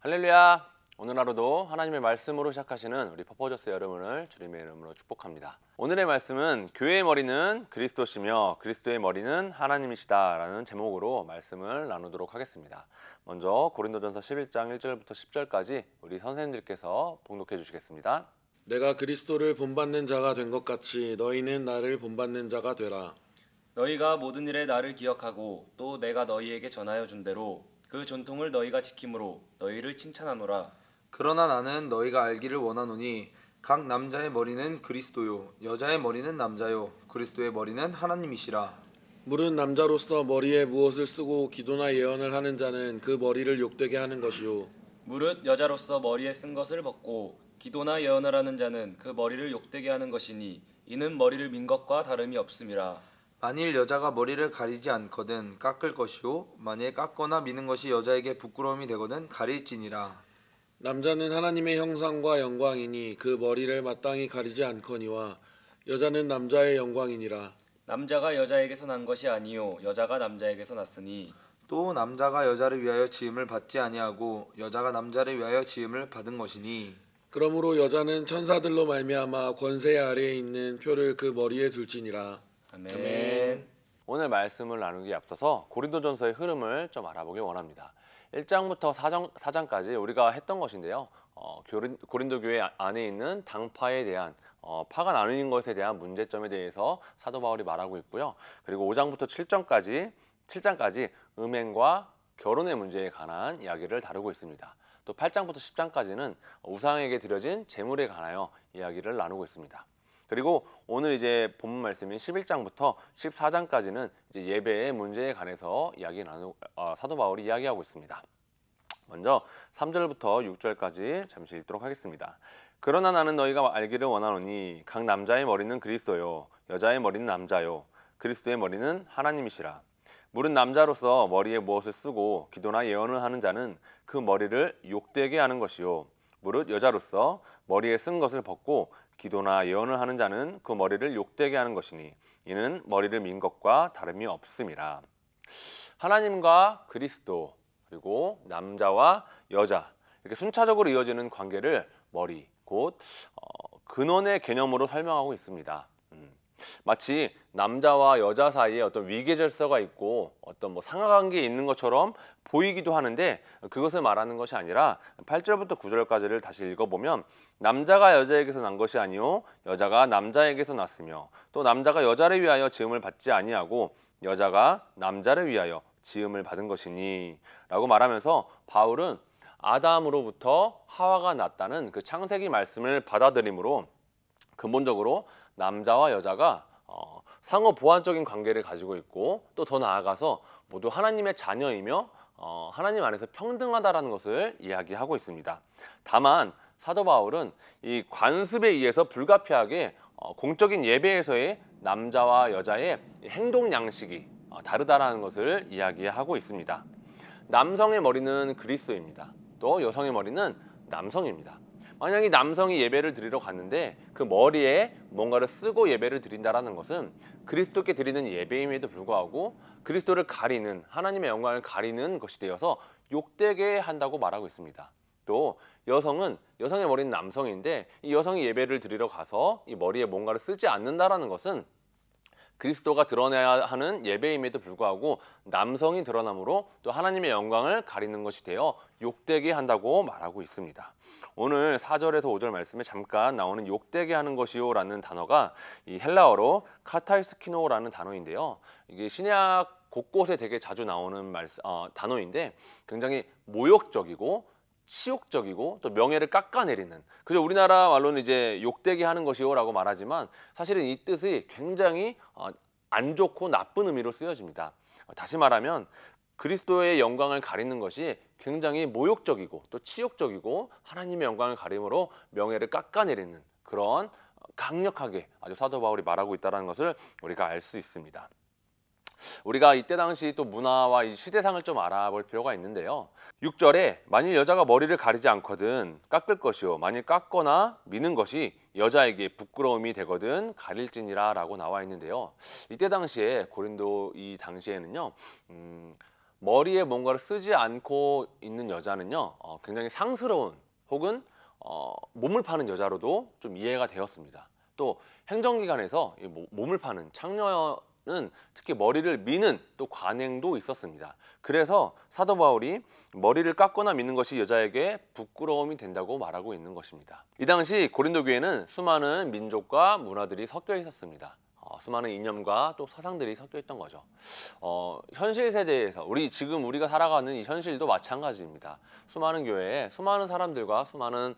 할렐루야! 오늘 하루도 하나님의 말씀으로 시작하시는 우리 퍼포저스 여러분을 주님의 이름으로 축복합니다. 오늘의 말씀은 교회의 머리는 그리스도시며 그리스도의 머리는 하나님이시다 라는 제목으로 말씀을 나누도록 하겠습니다. 먼저 고린도전서 11장 1절부터 10절까지 우리 선생님들께서 봉독해 주시겠습니다. 내가 그리스도를 본받는 자가 된 것 같이 너희는 나를 본받는 자가 되라. 너희가 모든 일에 나를 기억하고 또 내가 너희에게 전하여 준 대로 그 전통을 너희가 지킴으로 너희를 칭찬하노라. 그러나 나는 너희가 알기를 원하노니 각 남자의 머리는 그리스도요 여자의 머리는 남자요 그리스도의 머리는 하나님이시라. 물은 남자로서 머리에 무엇을 쓰고 기도나 예언을 하는 자는 그 머리를 욕되게 하는 것이요 무릇 여자로서 머리에 쓴 것을 벗고 기도나 예언을 하는 자는 그 머리를 욕되게 하는 것이니 이는 머리를 민 것과 다름이 없음이라. 만일 여자가 머리를 가리지 않거든 깎을 것이요 만일 깎거나 미는 것이 여자에게 부끄러움이 되거든 가릴지니라. 남자는 하나님의 형상과 영광이니 그 머리를 마땅히 가리지 않거니와 여자는 남자의 영광이니라. 남자가 여자에게서 난 것이 아니요 여자가 남자에게서 났으니 또 남자가 여자를 위하여 지음을 받지 아니하고 여자가 남자를 위하여 지음을 받은 것이니 그러므로 여자는 천사들로 말미암아 권세 아래에 있는 표를 그 머리에 둘지니라. 아멘. 오늘 말씀을 나누기에 앞서서 고린도전서의 흐름을 좀 알아보길 원합니다. 1장부터 4장까지 우리가 했던 것인데요. 고린도 교회 안에 있는 당파에 대한 파가 나누는 것에 대한 문제점에 대해서 사도 바울이 말하고 있고요. 그리고 5장부터 7장까지 음행과 결혼의 문제에 관한 이야기를 다루고 있습니다. 또 8장부터 10장까지는 우상에게 드려진 제물에 관하여 이야기를 나누고 있습니다. 그리고 오늘 이제 본문 말씀인 11장부터 14장까지는 이제 예배의 문제에 관해서 사도 바울이 이야기하고 있습니다. 먼저 3절부터 6절까지 잠시 읽도록 하겠습니다. 그러나 나는 너희가 알기를 원하노니 각 남자의 머리는 그리스도요 여자의 머리는 남자요 그리스도의 머리는 하나님이시라. 물은 남자로서 머리에 무엇을 쓰고 기도나 예언을 하는 자는 그 머리를 욕되게 하는 것이요 무릇 여자로서 머리에 쓴 것을 벗고 기도나 예언을 하는 자는 그 머리를 욕되게 하는 것이니 이는 머리를 민 것과 다름이 없음이라. 하나님과 그리스도 그리고 남자와 여자 이렇게 순차적으로 이어지는 관계를 머리 곧 근원의 개념으로 설명하고 있습니다. 마치 남자와 여자 사이에 어떤 위계질서가 있고 어떤 상하관계에 있는 것처럼 보이기도 하는데 그것을 말하는 것이 아니라 8절부터 9절까지를 다시 읽어보면 남자가 여자에게서 난 것이 아니요 여자가 남자에게서 났으며 또 남자가 여자를 위하여 지음을 받지 아니하고 여자가 남자를 위하여 지음을 받은 것이니 라고 말하면서 바울은 아담으로부터 하와가 났다는 그 창세기 말씀을 받아들이므로 근본적으로 남자와 여자가 상호 보완적인 관계를 가지고 있고 또 더 나아가서 모두 하나님의 자녀이며 하나님 안에서 평등하다라는 것을 이야기하고 있습니다. 다만 사도 바울은 이 관습에 의해서 불가피하게 공적인 예배에서의 남자와 여자의 행동 양식이 다르다라는 것을 이야기하고 있습니다. 남성의 머리는 그리스도입니다. 또 여성의 머리는 남성입니다. 만약에 남성이 예배를 드리러 갔는데 그 머리에 뭔가를 쓰고 예배를 드린다는 것은 그리스도께 드리는 예배임에도 불구하고 그리스도를 가리는 하나님의 영광을 가리는 것이 되어서 욕되게 한다고 말하고 있습니다. 또 여성의 머리는 남성인데 이 여성이 예배를 드리러 가서 이 머리에 뭔가를 쓰지 않는다는 것은 그리스도가 드러내야 하는 예배임에도 불구하고 남성이 드러남으로 또 하나님의 영광을 가리는 것이 되어 욕되게 한다고 말하고 있습니다. 오늘 4절에서 5절 말씀에 잠깐 나오는 욕되게 하는 것이요 라는 단어가 이 헬라어로 카타이스키노라는 단어인데요. 이게 신약 곳곳에 되게 자주 나오는 단어인데 굉장히 모욕적이고 치욕적이고 또 명예를 깎아내리는 그저 우리나라 말로는 이제 욕되게 하는 것이요라고 말하지만 사실은 이 뜻이 굉장히 안 좋고 나쁜 의미로 쓰여집니다. 다시 말하면 그리스도의 영광을 가리는 것이 굉장히 모욕적이고 또 치욕적이고 하나님의 영광을 가림으로 명예를 깎아내리는 그런 강력하게 아주 사도 바울이 말하고 있다는 것을 우리가 알 수 있습니다. 우리가 이때 당시 또 문화와 이 시대상을 좀 알아볼 필요가 있는데요. 6절에 만일 여자가 머리를 가리지 않거든 깎을 것이요 만일 깎거나 미는 것이 여자에게 부끄러움이 되거든 가릴지니라 라고 나와 있는데요. 이때 당시에 고린도 이 당시에는요 머리에 뭔가를 쓰지 않고 있는 여자는요, 굉장히 상스러운 혹은 몸을 파는 여자로도 좀 이해가 되었습니다. 또 행정기관에서 이 몸을 파는 창녀는 특히 머리를 미는 또 관행도 있었습니다. 그래서 사도 바울이 머리를 깎거나 미는 것이 여자에게 부끄러움이 된다고 말하고 있는 것입니다. 이 당시 고린도 교회는 수많은 민족과 문화들이 섞여 있었습니다. 수많은 이념과 또 사상들이 섞여 있던 거죠. 현실 세대에서 지금 우리가 살아가는 이 현실도 마찬가지입니다. 수많은 교회에 수많은 사람들과 수많은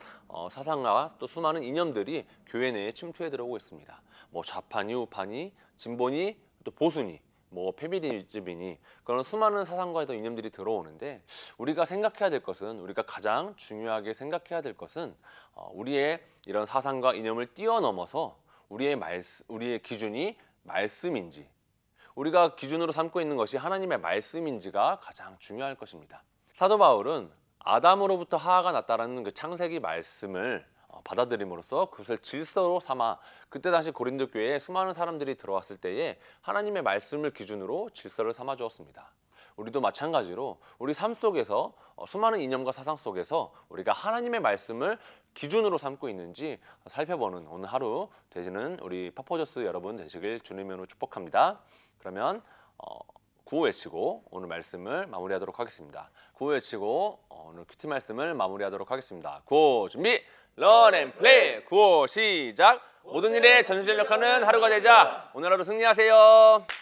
사상과 또 수많은 이념들이 교회 내에 침투해 들어오고 있습니다. 뭐 좌파니 우파니 진보니 또 보수니 뭐 페미니즘이니 그런 수많은 사상과 또 이념들이 들어오는데 우리가 생각해야 될 것은 우리가 가장 중요하게 생각해야 될 것은 우리의 이런 사상과 이념을 뛰어넘어서 우리의 기준이 말씀인지 우리가 기준으로 삼고 있는 것이 하나님의 말씀인지가 가장 중요할 것입니다. 사도 바울은 아담으로부터 하하가 났다라는 그 창세기 말씀을 받아들임으로써 그것을 질서로 삼아 그때 당시 고린도 교회에 수많은 사람들이 들어왔을 때에 하나님의 말씀을 기준으로 질서를 삼아 주었습니다. 우리도 마찬가지로 우리 삶 속에서 수많은 이념과 사상 속에서 우리가 하나님의 말씀을 기준으로 삼고 있는지 살펴보는 오늘 하루 되시는 우리 파포저스 여러분 되시길 주님으로 축복합니다. 그러면 구호 외치고 오늘 말씀을 마무리하도록 하겠습니다. 구호 외치고 오늘 큐티 말씀을 마무리하도록 하겠습니다. 구호 준비 런 앤 플레이. 구호 시작. 모든 일에 전심전력하는 하루가 되자. 오늘 하루 승리하세요.